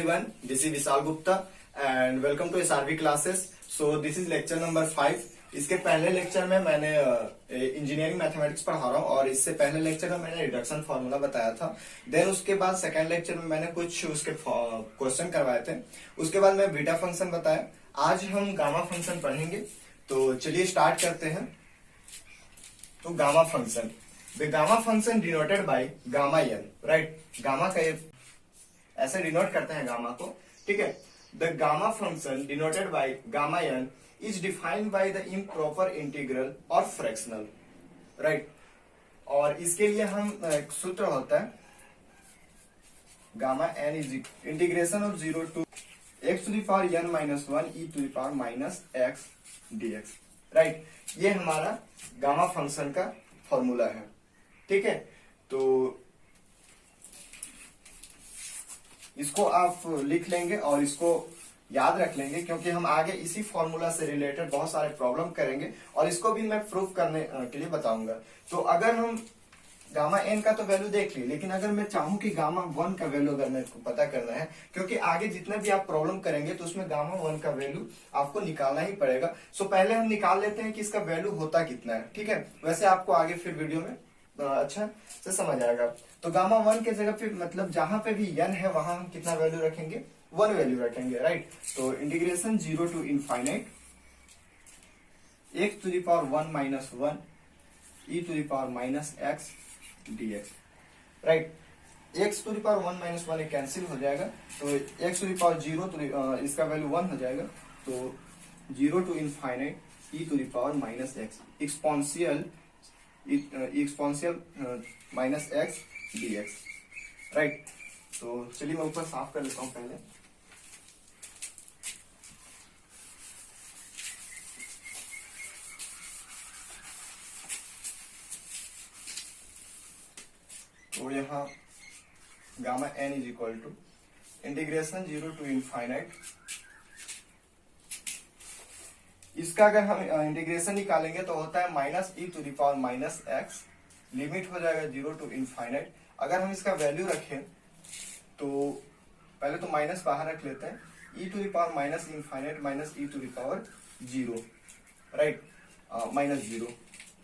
everyone, this is Vishal Gupta and welcome to SRV classes. So this is lecture number 5. इसके पहले lecture में मैंने engineering mathematics पढ़ा रहा हूँ और इससे पहले लेक्चर में मैंने रिडक्शन फार्मूला बताया था। देन उसके बाद सेकंड लेक्चर में मैंने कुछ उसके क्वेश्चन करवाए थे। उसके बाद मैं बीटा फंक्शन बताया। आज हम गामा फंक्शन पढ़ेंगे, तो चलिए स्टार्ट करते हैं। तो gamma function, the gamma function denoted by gamma n, right. Gamma का ऐसे डिनोट करते हैं गामा को, ठीक है। The gamma function denoted by gamma n is defined by the improper integral और फ्रैक्शनल, राइट। और इसके लिए हम एक सूत्र होता है gamma n is integration of 0 to x to the power n minus 1 e to the power minus x dx, right. ये हमारा गामा फंक्शन का फॉर्मूला है, ठीक है। तो इसको आप लिख लेंगे और इसको याद रख लेंगे, क्योंकि हम आगे इसी फॉर्मूला से रिलेटेड बहुत सारे प्रॉब्लम करेंगे और इसको भी मैं प्रूफ करने के लिए बताऊंगा। तो अगर हम गामा एन का तो वैल्यू देख ली, लेकिन अगर मैं चाहूं कि गामा 1 का वैल्यू अगर मेरे को पता करना है, क्योंकि आगे जितना भी आप प्रॉब्लम करेंगे तो उसमें गामा 1 का वैल्यू आपको निकालना ही पड़ेगा। सो पहले हम निकाल लेते हैं कि इसका वैल्यू होता कितना है, ठीक है। वैसे आपको आगे फिर वीडियो में अच्छा से समझ आएगा। तो गामा 1 के जगह पे, मतलब जहां पे भी n है वहां हम कितना वैल्यू रखेंगे, 1 वैल्यू रखेंगे, राइट। तो integration 0 to infinite x to the power 1 minus 1 e to the power minus x dx, right. x to the power 1 minus 1 cancel हो जाएगा, तो x to the power 0 to इसका वैल्यू 1 हो जाएगा, तो 0 to infinite e to the power minus x exponential minus x dx, right. तो चलिए मैं ऊपर साफ कर लेता हूं पहले। तो यहाँ gamma n is equal to integration 0 to infinite, इसका अगर हम इंटीग्रेशन निकालेंगे तो होता है minus e to the power minus x, limit हो जाएगा 0 to इनफाइनाइट। अगर हम इसका वैल्यू रखें तो पहले तो माइनस बाहर रख लेते हैं, e to the power minus infinite minus e to the power 0, right, minus 0,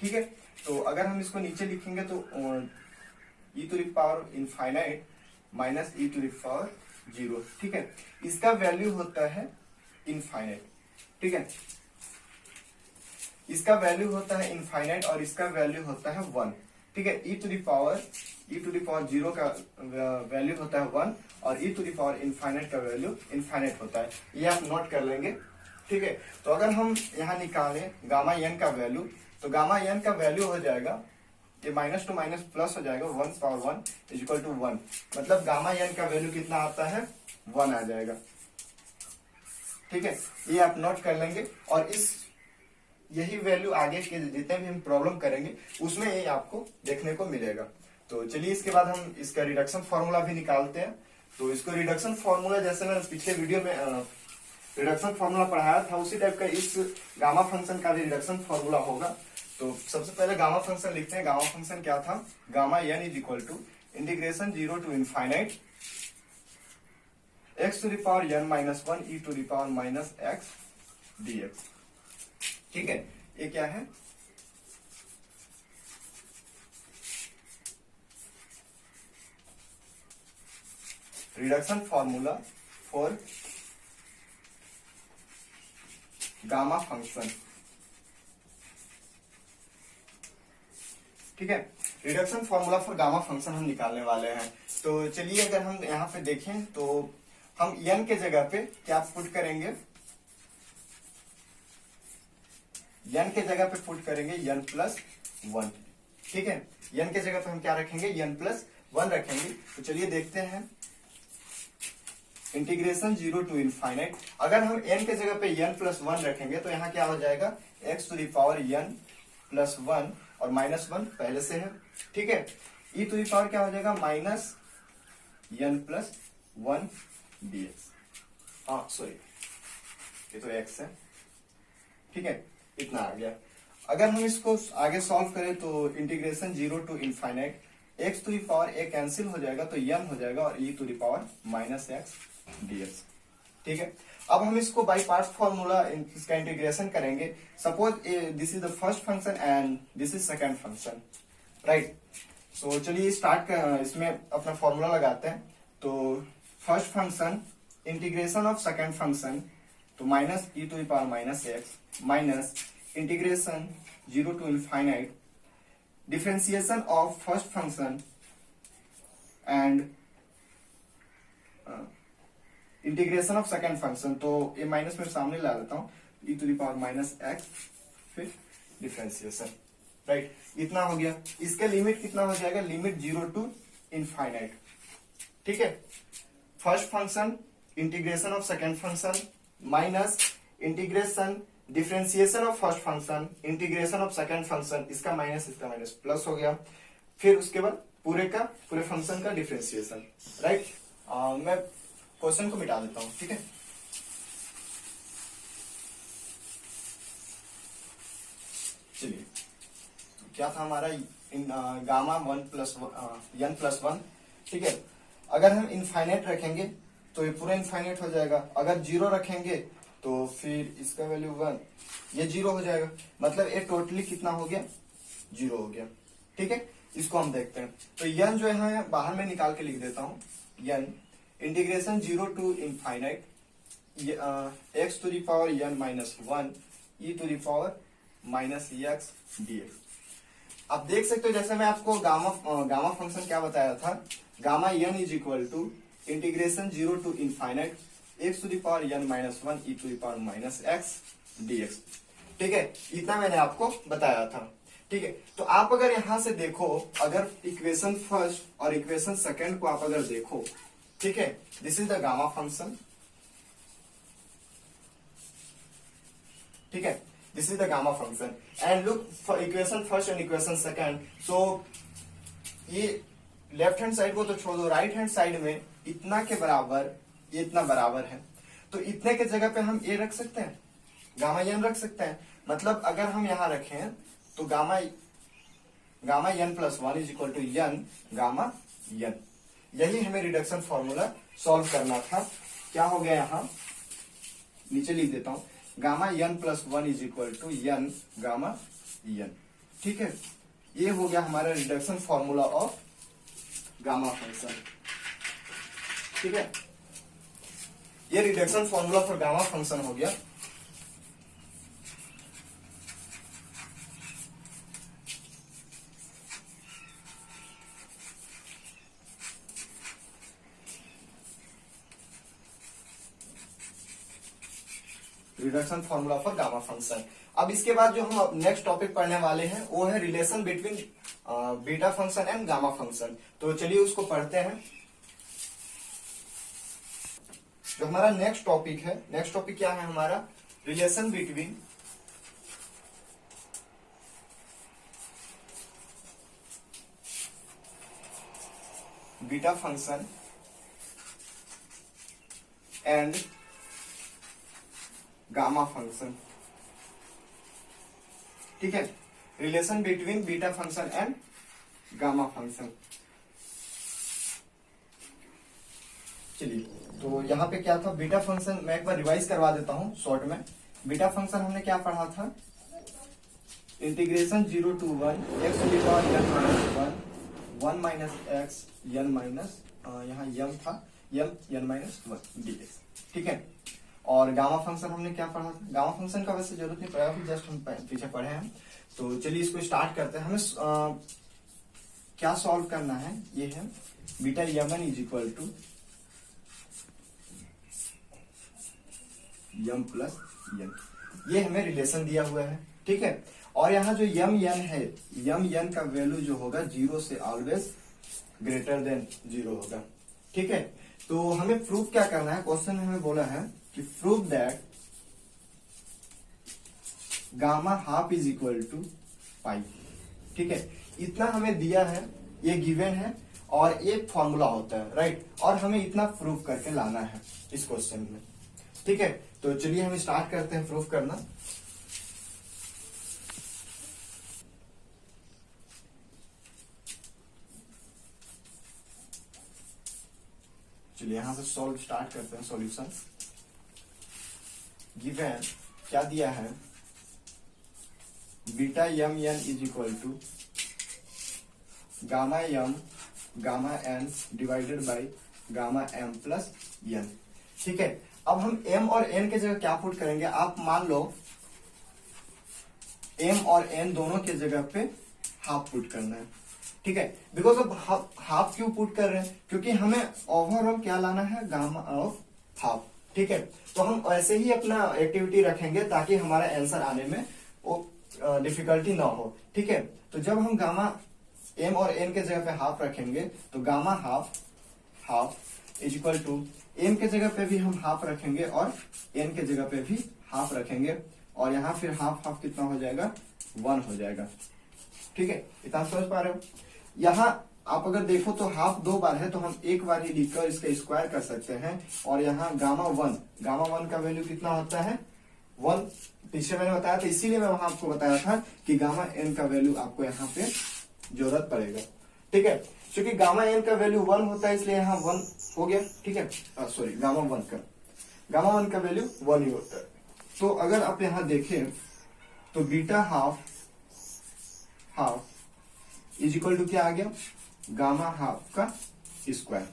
ठीक है। तो अगर हम इसको नीचे लिखेंगे तो e to the power infinite minus e to the power 0, ठीक है। इसका वैल्यू होता है इनफाइनाइट, ठीक है। इसका वैल्यू होता है इनफाइनाइट और इसका वैल्यू होता है 1, ठीक है। e टू द पावर 0 का वैल्यू होता है 1 और e to the power infinite का वैल्यू इनफाइनाइट होता है। ये आप नोट कर लेंगे, ठीक है। तो अगर हम यहाँ निकालें गामा एन का वैल्यू, तो गामा एन का वैल्यू हो जाएगा, ये माइनस टू माइनस प्लस हो जाएगा, 1 पावर 1 इज इक्वल टू 1, मतलब गामा एन का वैल्यू कितना आता है, 1 आ जाएगा, ठीक है। ये आप नोट कर लेंगे और यही वैल्यू आगे के जितने भी हम प्रॉब्लम करेंगे उसमें ये आपको देखने को मिलेगा। तो चलिए इसके बाद हम इसका रिडक्शन फॉर्मूला भी निकालते हैं। तो इसको रिडक्शन फॉर्मूला, जैसे मैं पिछले वीडियो में रिडक्शन फॉर्मूला पढ़ाया था, उसी टाइप का इस गामा फंक्शन का भी रिडक्शन फॉर्मूला होगा। तो सबसे पहले गामा फंक्शन लिखते हैं। गामा फंक्शन क्या था, gamma n is equal to integration 0 to infinite x to the power n minus 1 e to the power minus x dx, ठीक है। ये क्या है, reduction formula for gamma function, ठीक है। Reduction formula for gamma function हम निकालने वाले हैं। तो चलिए अगर हम यहाँ पे देखें तो हम n के जगह पे क्या पुट करेंगे, n के जगह पे पुट करेंगे n प्लस 1, ठीक है। n के जगह पे हम क्या रखेंगे, n प्लस 1 रखेंगे। तो चलिए देखते हैं, इंटीग्रेशन 0 to इनफाइनाइट, अगर हम n के जगह पे n प्लस 1 रखेंगे तो यहाँ क्या हो जाएगा, x to the power n plus 1 और माइनस 1 पहले से है, ठीक है। e टू द पावर क्या हो जाएगा, माइनस n प्लस 1 dx, हाँ सॉरी ये तो x है, ठीक है। इतना आ गया। अगर हम इसको आगे सॉल्व करें तो integration 0 to infinite x to the power a cancel हो जाएगा तो n हो जाएगा और e to the power minus x dx। ठीक है, अब हम इसको बाई पार्ट्स फॉर्मूला इसका इंटीग्रेशन करेंगे। Suppose this is the first function and this is second function, right. So चलिए स्टार्ट कर, इसमें अपना फॉर्मूला लगाते हैं। तो first function integration of second function, तो minus e to the power minus x minus integration 0 to infinite differentiation of first function and integration of second function. तो ये माइनस में सामने ला देता हूं, e to the power minus x फिर differentiation, right. इतना हो गया। इसका लिमिट कितना हो जाएगा, लिमिट 0 टू इनफाइनाइट। ठीक है, first function integration of second function minus integration differentiation of first function integration of second function, इसका माइनस प्लस हो गया। फिर उसके बाद पूरे फंक्शन का डिफरेंशिएशन, राइट। मैं क्वेश्चन को मिटा देता हूं, ठीक है। चलिए, क्या था हमारा गामा 1+1, ठीक है। अगर हम इनफाइनाइट रखेंगे तो ये पूरा इनफाइनाइट हो जाएगा। अगर 0 रखेंगे तो फिर इसका वैल्यू 1, ये 0 हो जाएगा। मतलब ये टोटली कितना हो गया, 0 हो गया। ठीक है, इसको हम देखते हैं। तो यन जो है बाहर में निकाल के लिख देता हूं, यन integration 0 to infinite x to the power n minus 1 e to the power minus x dx। आप देख सकते हो, जैसे मैं आपको गामा फंक्शन क्या बताया था, gamma n is equal to integration 0 to infinite x to the power n minus 1 e to the power minus x dx। ठीक है, इतना मैंने आपको बताया था। ठीक है, तो आप अगर यहां से देखो, अगर इक्वेशन फर्स्ट और इक्वेशन सेकंड को आप अगर देखो, ठीक है, this is the gamma function, ठीक है, this is the gamma function and look for equation first and equation second. So ये लेफ्ट हैंड साइड को तो छोड़ दो, राइट हैंड साइड में इतना के बराबर, ये इतना बराबर है, तो इतने के जगह पे हम ए रख सकते हैं, गामा एन रख सकते हैं। मतलब अगर हम यहां रखें तो gamma n+1 is equal to n gamma n। यही हमें रिडक्शन फॉर्मूला सॉल्व करना था। क्या हो गया, यहां नीचे लिख देता हूं, gamma n+1 is equal to n gamma n। ठीक है, ये हो गया हमारा reduction formula of gamma function. ठीक है, ये reduction formula for gamma function हो गया। Reduction formula for gamma function. अब इसके बाद जो हम नेक्स्ट टॉपिक पढ़ने वाले हैं वो है relation between beta function and gamma function. तो चलिए उसको पढ़ते हैं। जो हमारा नेक्स्ट टॉपिक है, नेक्स्ट टॉपिक क्या है हमारा, relation between beta function and gamma function. ठीक है, relation between beta function and gamma function. चलिए, तो यहां पे क्या था, बीटा फंक्शन मैं एक बार रिवाइज करवा देता हूं शॉर्ट में। बीटा फंक्शन हमने क्या पढ़ा था, integration 0 to 1 x to the power n minus 1 minus x n minus, यहाँ m था n माइनस 1 dx। ठीक है, और गामा फंक्शन हमने क्या पढ़ा था, गामा फंक्शन का वैसे जरूरत नहीं पड़ा, जस्ट हम पीछे पढ़े हैं। तो चलिए इसको स्टार्ट करते हैं। हमें क्या सॉल्व करना है, ये है beta m1 is equal to m plus n, ये हमें रिलेशन दिया हुआ है। ठीक है, और यहाँ जो m n है, m n का वैल्यू जो होगा 0 से ऑलवेज ग्रेटर देन 0 होगा। ठीक है, तो हमें प्रूफ क्या करना है, क्वेश्चन में हमें बोला है कि prove that gamma half is equal to pi. ठीक है, इतना हमें दिया है, ये गिवन है और ये फॉर्मूला होता है, राइट। और हमें इतना प्रूफ करके लाना है इस क्वेश्चन में। ठीक है, तो चलिए हम स्टार्ट करते हैं प्रूफ करना। चलिए यहां से सॉल्व स्टार्ट करते हैं सॉल्यूशन। गिवन क्या दिया है, beta m n is equal to gamma m gamma n divided by gamma m plus n. ठीक है, अब हम m और n के जगह क्या पुट करेंगे, आप मान लो m और n दोनों के जगह पे हाफ पुट करना है। ठीक है, बिकॉज अब हाफ क्यों पुट कर रहे हैं, क्योंकि हमें ओवरऑल क्या लाना है, गामा ऑफ हाफ। ठीक है, तो हम ऐसे ही अपना एक्टिविटी रखेंगे ताकि हमारा आंसर आने में वो डिफिकल्टी ना हो। ठीक है, तो जब हम गामा m और n के जगह पे हाफ रखेंगे तो gamma half is equal to m के जगह पे भी हम हाफ रखेंगे और n के जगह पे भी हाफ रखेंगे, और यहाँ फिर हाफ हाफ कितना हो जाएगा, 1 हो जाएगा। ठीक है, इतना समझ पा रहे हो। यहाँ आप अगर देखो तो हाफ 2 बार है, तो हम एक बार ही लिखकर इसका स्क्वायर कर सकते हैं। और यहाँ गामा वन का वैल्यू कितना होता है, 1। पीछे मैंने बताया था, इसीलिए मैं वहां आपको बताया था कि गामा एन का वैल्यू आपको यहाँ पे जरूरत पड़ेगा। ठीक है, क्योंकि गामा एन का वैल्यू 1 होता है, इसलिए यहाँ 1 हो गया। ठीक है, सॉरी गामा वन का वैल्यू 1 ही होता है। तो अगर आप यहाँ देखें तो beta half is equal to क्या आ गया, गामा हाफ का स्क्वायर।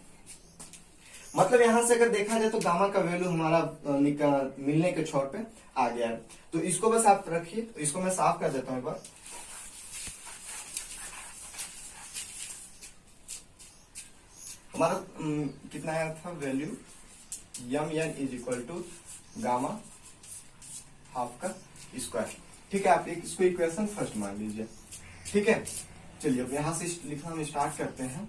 मतलब यहां से अगर देखा जाए तो गामा का वैल्यू हमारा मिलने के छोर पे आ गया है। तो इसको बस आप रखिए, तो इसको मैं साफ कर देता हूं एक बार। हमारा कितना आया था value, m n is equal to gamma half का स्क्वायर। ठीक है, आप इसको इक्वेशन फर्स्ट मान लीजिए। ठीक है, चलिए अब यहां से लिखना हम स्टार्ट करते हैं।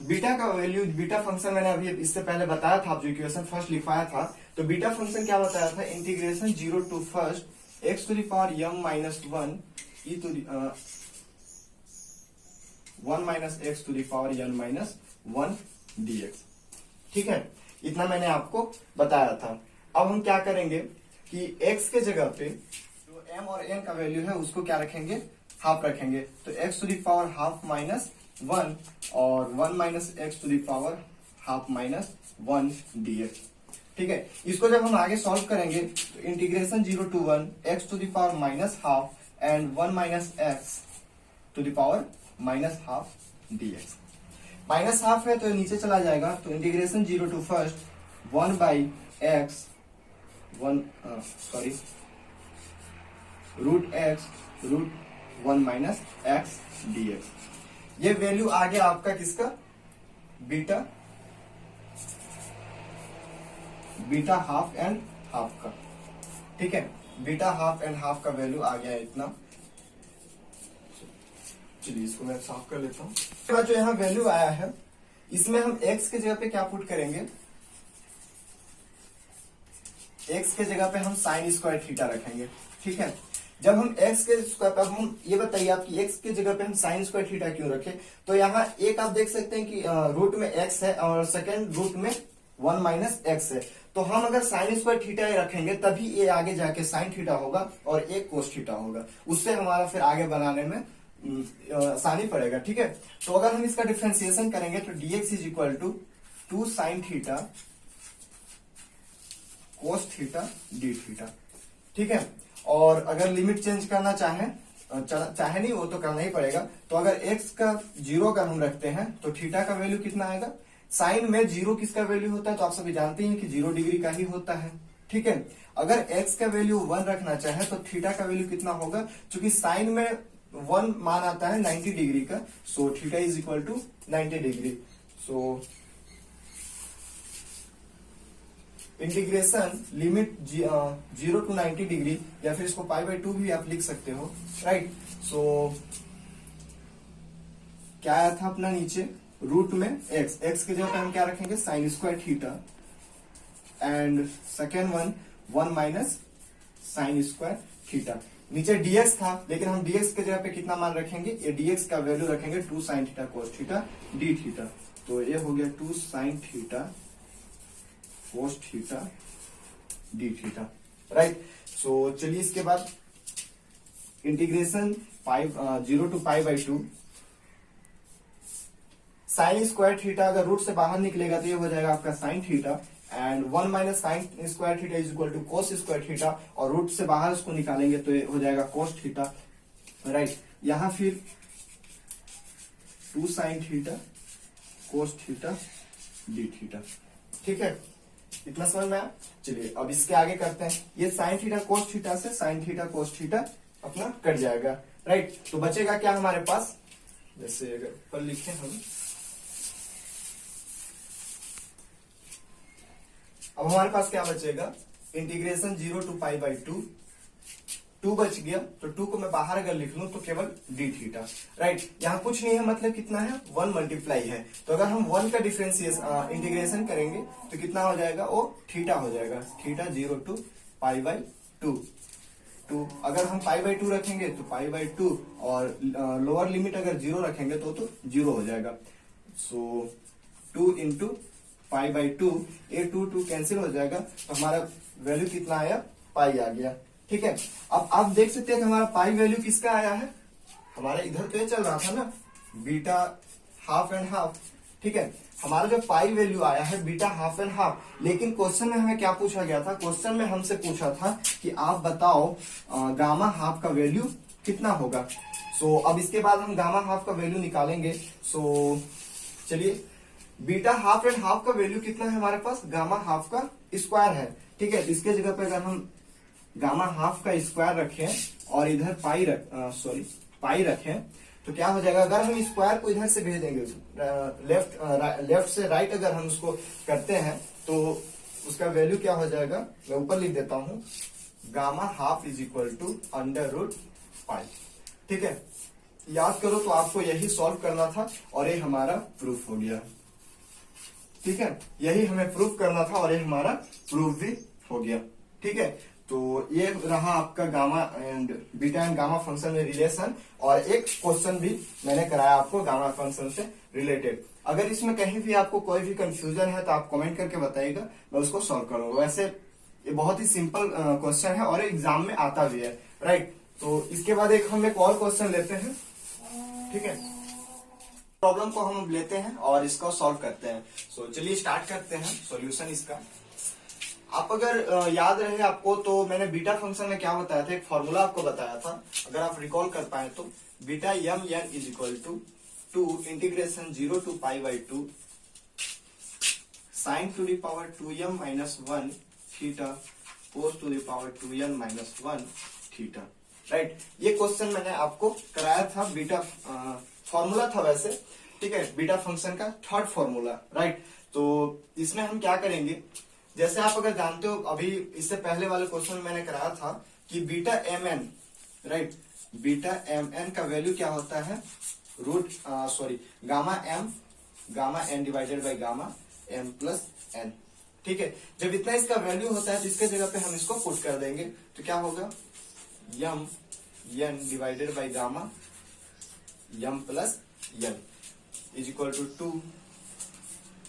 बीटा का वैल्यू, बीटा फंक्शन मैंने अभी इससे पहले बताया था, आप जो इक्वेशन फर्स्ट लिखवाया था, तो बीटा फंक्शन क्या बताया था, integration 0 to first x to the power m minus 1 e to 1 minus x to the power n minus 1 dx। ठीक है, इतना मैंने आपको बताया था। अब हम क्या करेंगे कि x के जगह पे जो m और n का वैल्यू है उसको क्या रखेंगे, हाफ रखेंगे। तो x to the power half minus 1 और 1 minus x to the power half minus 1 dx। ठीक है, इसको जब हम आगे सॉल्व करेंगे तो integration 0 to 1 x to the power minus half and 1 minus x to the power minus half dx। Minus half है तो नीचे चला जाएगा, तो integration 0 to first 1 by x root x root 1 minus x dx। ये value आ गया आपका किसका, बीटा हाफ एंड हाफ का। ठीक है, बीटा हाफ एंड हाफ का वैल्यू आ गया इतना। चलिए इसको मैं साफ कर लेता हूं। इसके बाद जो यहाँ वैल्यू आया है, इसमें हम x के जगह पे क्या पुट करेंगे, x के जगह पे हम साइन स्क्वायर थीटा रखेंगे। ठीक है, जब हम x के स्क्वायर पे, अब हम ये बताइए आपकी x के जगह पे हम साइन स्क्वायर थीटा क्यों रखें। तो यहाँ एक आप देख सकते हैं कि रूट में x है और सेकेंड रूट में 1 माइनस एक्स है। तो हम अगर साइन स्क्वायर थीटा रखेंगे तभी ये आगे जाके साइन थीटा होगा और एक कोस थीटा होगा, उससे हमारा फिर आगे बनाने में आसानी पड़ेगा। ठीक है, तो अगर हम इसका डिफरेंशिएशन करेंगे तो dx is equal to 2 sine theta cos theta d theta. ठीक है, और अगर लिमिट चेंज करना चाहे नहीं, वो तो करना ही पड़ेगा। तो अगर x का 0 का हम रखते हैं तो थीटा का वैल्यू कितना आएगा, साइन में 0 किसका वैल्यू होता है, तो आप सभी जानते हैं कि 0 डिग्री का ही होता है। ठीक है, अगर x का वैल्यू 1 रखना चाहे तो थीटा का वैल्यू कितना होगा, क्योंकि साइन में 1 मान आता है 90 डिग्री का, so theta is equal to 90 degree. So integration limit 0 to 90 degree, या फिर इसको π/2 भी आप लिख सकते हो, राइट। सो क्या आया था अपना नीचे, रूट में x के जगह पे हम क्या रखेंगे, sign square theta, and second 1 minus sine square theta. नीचे dx था, लेकिन हम dx के जगह पे कितना मान रखेंगे, ये dx का वैल्यू रखेंगे 2 sine theta cos theta d theta. तो ये हो गया 2 sine theta cos theta d theta, right. So चलिए इसके बाद integration 0 to π/2 sine square theta अगर रूट से बाहर निकलेगा तो ये हो जाएगा आपका sine theta, and 1 minus sine square theta is equal to cos square theta, और रूट से बाहर उसको निकालेंगे तो ये हो जाएगा कोस थीटा, राइट। यहां फिर 2 sine theta cos theta d theta, ठीक है, इतना समझ में आया। चलिए अब इसके आगे करते हैं। ये साइन थीटा कोस थीटा से साइन थीटा कोस थीटा अपना कट जाएगा, राइट। तो बचेगा क्या हमारे पास, जैसे अगर ऊपर लिखें हम, अब हमारे पास क्या बचेगा, इंटीग्रेशन 0 टू पाई बाई 2 बच गया, तो 2 को मैं बाहर अगर लिख लूं तो केवल डी थीटा, राइट। यहाँ कुछ नहीं है, मतलब कितना है 1 मल्टीप्लाई है, तो अगर हम 1 का डिफरेंशिएशन इंटीग्रेशन करेंगे तो कितना हो जाएगा, वो थीटा हो जाएगा, थीटा 0 टू पाई बाई 2। अगर हम पाई बाई 2 रखेंगे तो पाई बाई 2, और लोअर लिमिट अगर 0 रखेंगे तो 0 हो जाएगा। सो 2 इंटू पाई बाई 2, ये 2 कैंसिल हो जाएगा, तो हमारा वैल्यू कितना आया, पाई आ गया, ठीक है। अब आप देख सकते हैं कि हमारा पाई वैल्यू किसका आया है, हमारा इधर पे चल रहा था ना बीटा हाफ एंड हाफ, ठीक है। हमारा जो पाई वैल्यू आया है बीटा हाफ एंड हाफ, लेकिन क्वेश्चन में हमें क्या पूछा गया था, क्वेश्चन में हमसे पूछा था कि आप बताओ गामा हाफ का वैल्यू कितना होगा। सो अब इसके बाद हम गामा हाफ का वैल्यू निकालेंगे। सो चलिए, बीटा हाफ एंड हाफ का वैल्यू कितना है हमारे पास, गामा हाफ का स्क्वायर है, ठीक है। इसके जगह पे अगर हम गामा हाफ का स्क्वायर रखें और इधर पाई रखें तो क्या हो जाएगा, अगर हम स्क्वायर को इधर से भेज देंगे लेफ्ट से राइट, अगर हम उसको करते हैं तो उसका वैल्यू क्या हो जाएगा, मैं ऊपर लिख देता हूं, gamma half is equal to under root pi, ठीक है। याद करो तो आपको यही सॉल्व करना था और ये हमारा प्रूफ हो गया, ठीक है। यही हमें प्रूफ करना था और ये हमारा प्रूफ भी हो गया, ठीक है। तो ये रहा आपका gamma and beta and gamma function में रिलेशन, और एक क्वेश्चन भी मैंने कराया आपको गामा फंक्शन से रिलेटेड। अगर इसमें कहीं भी आपको कोई भी कंफ्यूजन है तो आप कमेंट करके बताइएगा, मैं उसको सॉल्व करूंगा। वैसे ये बहुत ही सिंपल क्वेश्चन है और एग्जाम में आता भी है, राइट। तो इसके बाद हम एक और क्वेश्चन लेते हैं, ठीक है। प्रॉब्लम को हम लेते हैं और इसको सॉल्व करते हैं। सो चलिए स्टार्ट करते हैं सॉल्यूशन इसका। आप अगर याद रहे आपको तो मैंने बीटा फंक्शन में क्या बताया था, एक फॉर्मूला आपको बताया था, अगर आप रिकॉल कर पाए तो, beta m n is equal to 2 integration 0 to pi by 2 sine to the power 2m minus 1 theta cos to the power 2n minus 1 theta, right. ये क्वेश्चन मैंने आपको कराया था, बीटा फॉर्मूला था वैसे, ठीक है, बीटा फंक्शन का थर्ड फॉर्मूला, राइट। तो इसमें हम क्या करेंगे, जैसे आप अगर जानते हो, अभी इससे पहले वाले क्वेश्चन में मैंने कराया था कि beta m n, right, beta m n का वैल्यू क्या होता है, gamma n divided by gamma m plus n, ठीक है। जब इतना इसका वैल्यू होता है तो इसके जगह पे हम इसको पुट कर देंगे, तो क्या होगा, m n divided by gamma m plus n is equal to 2।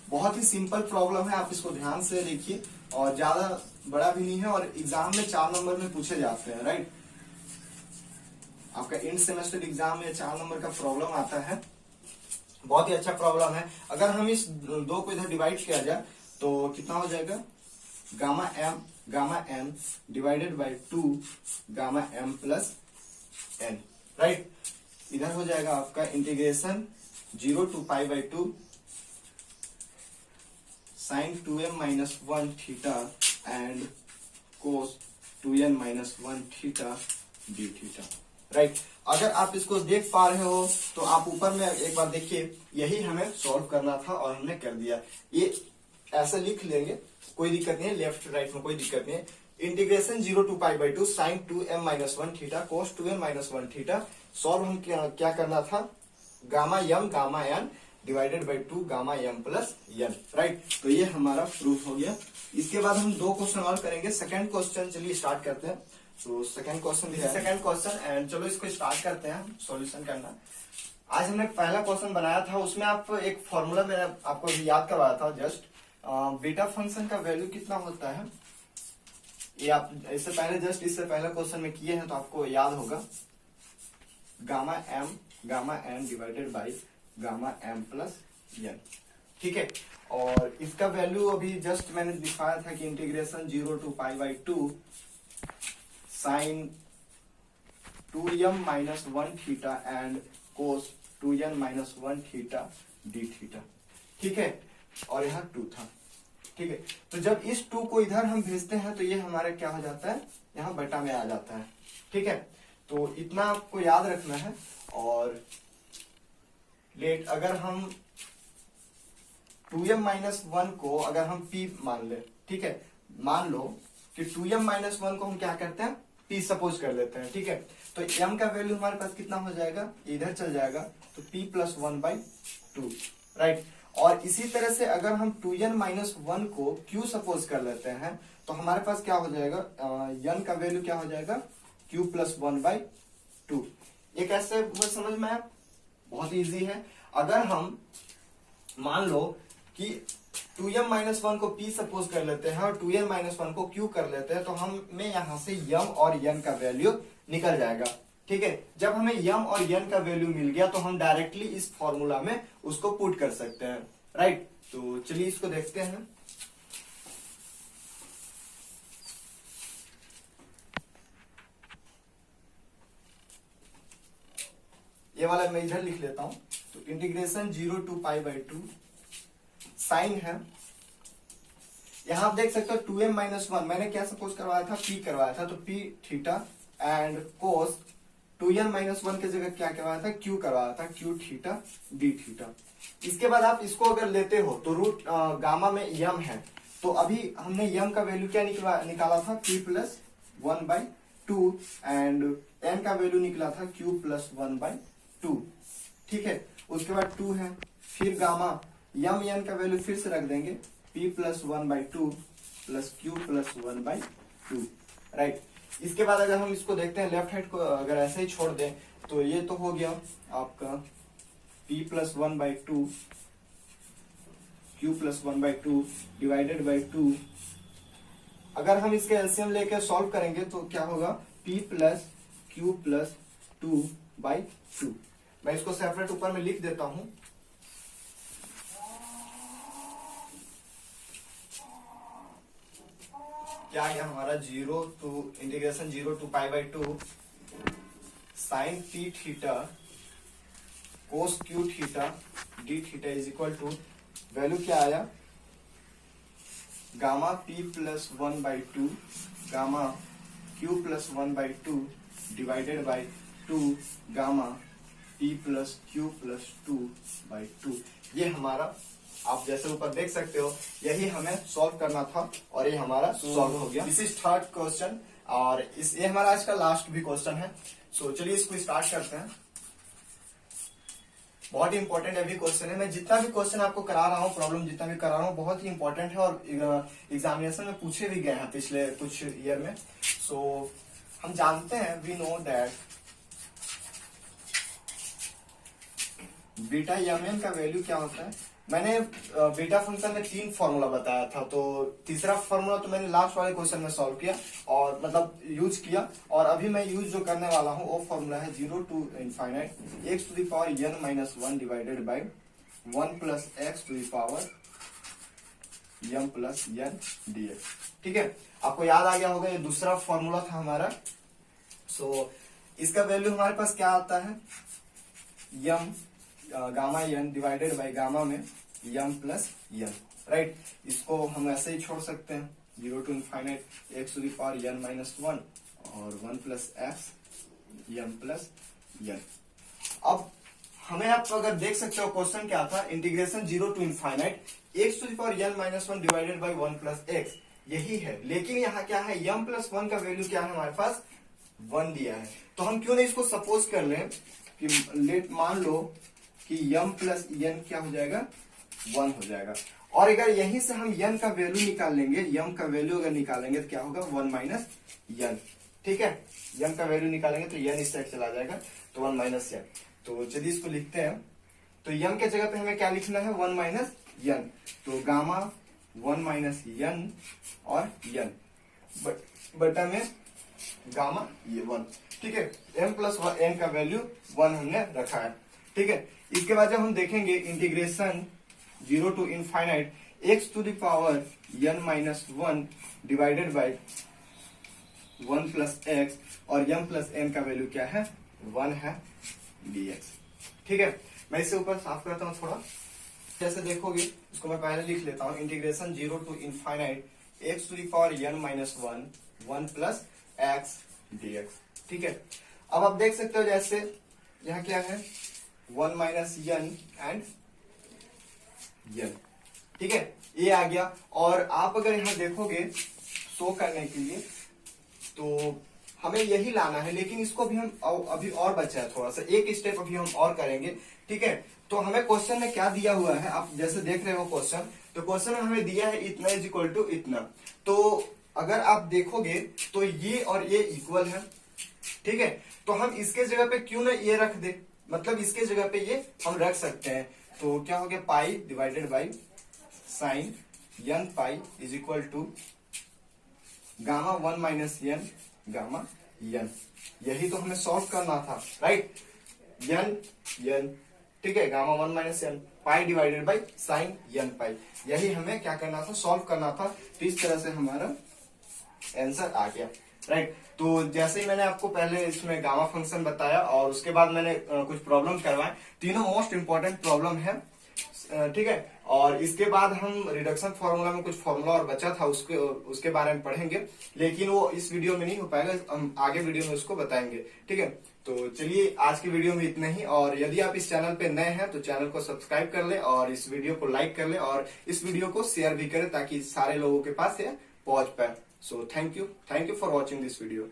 बहुत ही सिंपल प्रॉब्लम है, आप इसको ध्यान से देखिए, और ज्यादा बड़ा भी नहीं है, और एग्जाम में 4 नंबर में पूछे जाते हैं, राइट। आपका एंड सेमेस्टर एग्जाम में 4 नंबर का प्रॉब्लम आता है, बहुत ही अच्छा प्रॉब्लम है। अगर हम इस 2 को इधर डिवाइड किया जाए तो कितना हो जाएगा, gamma m divided by 2 gamma m plus n, right. इधर हो जाएगा आपका integration 0 to pi by 2 sine 2m minus 1 theta and cos 2n minus 1 theta d theta, right. अगर आप इसको देख पा रहे हो तो आप ऊपर में एक बार देखिए, यही हमें सॉल्व करना था और हमने कर दिया। ये ऐसे लिख लेंगे, कोई दिक्कत नहीं है, लेफ्ट राइट में कोई दिक्कत नहीं है। Integration 0 to pi by 2 sine 2m minus 1 theta cos 2n minus 1 theta, solve हम क्या करना था, gamma n divided by 2 gamma m plus n, right. तो ये हमारा प्रूफ हो गया। इसके बाद हम 2 क्वेश्चन और करेंगे। सेकंड क्वेश्चन चलिए स्टार्ट करते हैं। तो सेकंड क्वेश्चन है, सेकंड क्वेश्चन, एंड चलो इसको स्टार्ट करते हैं सॉल्यूशन करना। आज हमने पहला क्वेश्चन बनाया था, उसमें आप एक फॉर्मूला मैंने आपको याद करवाया था, जस्ट बीटा फंक्शन का वैल्यू कितना होता है, ये आप इससे पहले क्वेश्चन में किए हैं तो आपको याद होगा, gamma n divided by gamma m plus n। ठीक है, और इसका वैल्यू अभी जस्ट मैंने दिखाया था कि integration 0 to π/2 sine 2m minus 1 theta and cos 2n minus 1 theta d theta. ठीक है, और यहाँ 2 था। ठीक है, तो जब इस 2 को इधर हम भेजते हैं तो ये हमारा क्या हो जाता है, यहाँ बटा में आ जाता है। ठीक है, तो इतना आपको याद रखना है। और लेट अगर हम 2m माइनस 1 को अगर हम p मान ले, ठीक है, मान लो कि 2m माइनस 1 को हम क्या करते हैं, p सपोज कर लेते हैं। ठीक है, तो m का वैल्यू हमारे पास कितना हो जाएगा, इधर चल जाएगा, तो p प्लस 1/2, राइट। और इसी तरह से अगर हम 2n माइनस 1 को q सपोज कर लेते हैं तो हमारे पास क्या हो जाएगा, n का वैल्यू क्या हो जाएगा, q प्लस 1/2। ये कैसे वो समझ में आया, बहुत इजी है। अगर हम मान लो कि 2m माइनस 1 को p सपोज कर लेते हैं और 2n माइनस 1 को q कर लेते हैं तो हमें यहां से m और n का वैल्यू निकल जाएगा। ठीक है, जब हमें m और n का वैल्यू मिल गया तो हम डायरेक्टली इस फॉर्मूला में उसको पुट कर सकते हैं, राइट। तो चलिए इसको देखते हैं। ये वाला मैं इधर लिख लेता हूं। तो इंटीग्रेशन 0 to π/2 साइन है, यहां आप देख सकते हो 2m माइनस 1 मैंने क्या सपोज करवाया था, p करवाया था, तो p theta and cos 2n minus 1 की जगह क्या करवाया था, q करवाया था, q थीटा d थीटा। इसके बाद आप इसको अगर लेते हो तो रूट गामा में m है, तो अभी हमने m का वैल्यू क्या निकाला था, p प्लस 1/2 एंड n का वैल्यू निकला था q प्लस 1/2। ठीक है, उसके बाद 2 है, फिर गामा m n का वैल्यू फिर से रख देंगे, p plus 1/2 plus q plus 1/2, right. इसके बाद अगर हम इसको देखते हैं लेफ्ट हैंड को अगर ऐसे ही छोड़ दें तो ये तो हो गया आपका p plus 1/2 q plus 1/2 divided by 2। अगर हम इसके एलसीएम लेके सॉल्व करेंगे तो क्या होगा, p प्लस q प्लस 2/2। मैं इसको सेपरेट ऊपर में लिख देता हूं। क्या आ गया हमारा, 0 to integration 0 to π/2 sine p theta cos q theta d theta is equal to value क्या आया, gamma p plus 1/2 gamma q plus 1/2 divided by 2 gamma p plus q plus 2/2। ये हमारा आप जैसे ऊपर देख सकते हो, यही हमें सॉल्व करना था और ये हमारा सॉल्व हो गया। दिस इज थर्ड क्वेश्चन और ये हमारा आज का लास्ट भी क्वेश्चन है। सो चलिए इसको स्टार्ट करते हैं। बहुत ही इंपॉर्टेंट अभी क्वेश्चन है। मैं जितना भी क्वेश्चन आपको करा रहा हूँ, प्रॉब्लम जितना भी करा रहा हूँ, बहुत ही इंपॉर्टेंट है और एग्जामिनेशन में पूछे भी गए हैं पिछले कुछ ईयर में। सो हम जानते हैं, we know that beta m का वैल्यू क्या होता है। मैंने बीटा फंक्शन में 3 फॉर्मूला बताया था, तो तीसरा फॉर्मूला तो मैंने लास्ट वाले क्वेश्चन में सॉल्व किया और मतलब यूज किया, और अभी मैं यूज जो करने वाला हूँ वो फॉर्मूला है 0 to infinite x to the power n minus 1 divided by 1 plus x to the power m plus n dx। ठीक है, आपको याद आ गया होगा, ये दूसरा फॉर्मूला था हमारा। सो इसका वैल्यू हमारे पास क्या आता है, m gamma n divided by gamma में m प्लस n, राइट। इसको हम ऐसे ही छोड़ सकते हैं, 0 to infinite x to the power n minus 1 और 1 plus x m plus n। अब हमें आप अगर देख सकते हो क्वेश्चन क्या था, integration 0 to infinite x to the power n minus 1 divided by 1 plus x, यही है। लेकिन यहाँ क्या है, m प्लस 1 का वैल्यू क्या है हमारे पास, 1 दिया है। तो हम क्यों नहीं इसको सपोज कर लें कि लेट मान लो कि m प्लस n क्या हो जाएगा, 1 हो जाएगा। और अगर यहीं से हम n का वैल्यू निकाल लेंगे, m का वैल्यू अगर निकालेंगे तो क्या होगा, 1 माइनस n। ठीक है, m का वैल्यू निकालेंगे तो n इस साइड चला जाएगा, तो 1 माइनस n। तो चलिए इसको लिखते हैं। तो m के जगह पे हमें क्या लिखना है, 1 माइनस n। तो गामा 1 माइनस n और n बटा में गामा ये 1। ठीक है, m प्लस n का वैल्यू 1 हमने रखा है। ठीक है, इसके बाद जब हम देखेंगे integration 0 to infinite x to the power n minus 1 divided by 1 plus x, और m प्लस n का वैल्यू क्या है 1 है dx। ठीक है, मैं इसे ऊपर साफ करता हूं थोड़ा। जैसे देखोगे इसको मैं पहले लिख लेता हूं, integration 0 to infinite x to the power n minus 1 plus x dx। ठीक है, अब आप देख सकते हो जैसे यहाँ क्या है 1 माइनस n एंड n। ठीक है, ये आ गया। और आप अगर यहाँ देखोगे शो करने के लिए तो हमें यही लाना है, लेकिन इसको भी हम अभी और बचा है थोड़ा सा, एक स्टेप अभी हम और करेंगे। ठीक है, तो हमें क्वेश्चन में क्या दिया हुआ है, आप जैसे देख रहे हो क्वेश्चन, तो क्वेश्चन में हमें दिया है इतना इज इक्वल टू इतना। तो अगर आप देखोगे तो ये और ये इक्वल है। ठीक है, तो हम इसके जगह पे क्यों ना ये रख दे, मतलब इसके जगह पे ये हम रख सकते हैं। तो क्या हो गया pi divided by sine n pi is equal to gamma 1 minus n gamma n। यही तो हमें सॉल्व करना था, राइट। n ठीक है, gamma 1 minus n pi divided by sine n पाई, यही हमें क्या करना था, सॉल्व करना था। तो इस तरह से हमारा आंसर आ गया, राइट। तो जैसे ही मैंने आपको पहले इसमें गामा फंक्शन बताया और उसके बाद मैंने कुछ प्रॉब्लम करवाए, तीनों मोस्ट इंपॉर्टेंट प्रॉब्लम है। ठीक है, और इसके बाद हम रिडक्शन फॉर्मूला में कुछ फॉर्मूला और बचा था, उसके बारे में पढ़ेंगे, लेकिन वो इस वीडियो में नहीं हो पाएगा, हम आगे वीडियो में उसको बताएंगे। ठीक है, तो चलिए आज की वीडियो में इतना ही। और यदि आप इस चैनल पे नए हैं तो चैनल को सब्सक्राइब कर ले और इस वीडियो को लाइक कर ले और इस वीडियो को शेयर भी करें ताकि सारे लोगों के पास ये पहुंच पाए। So thank you for watching this video.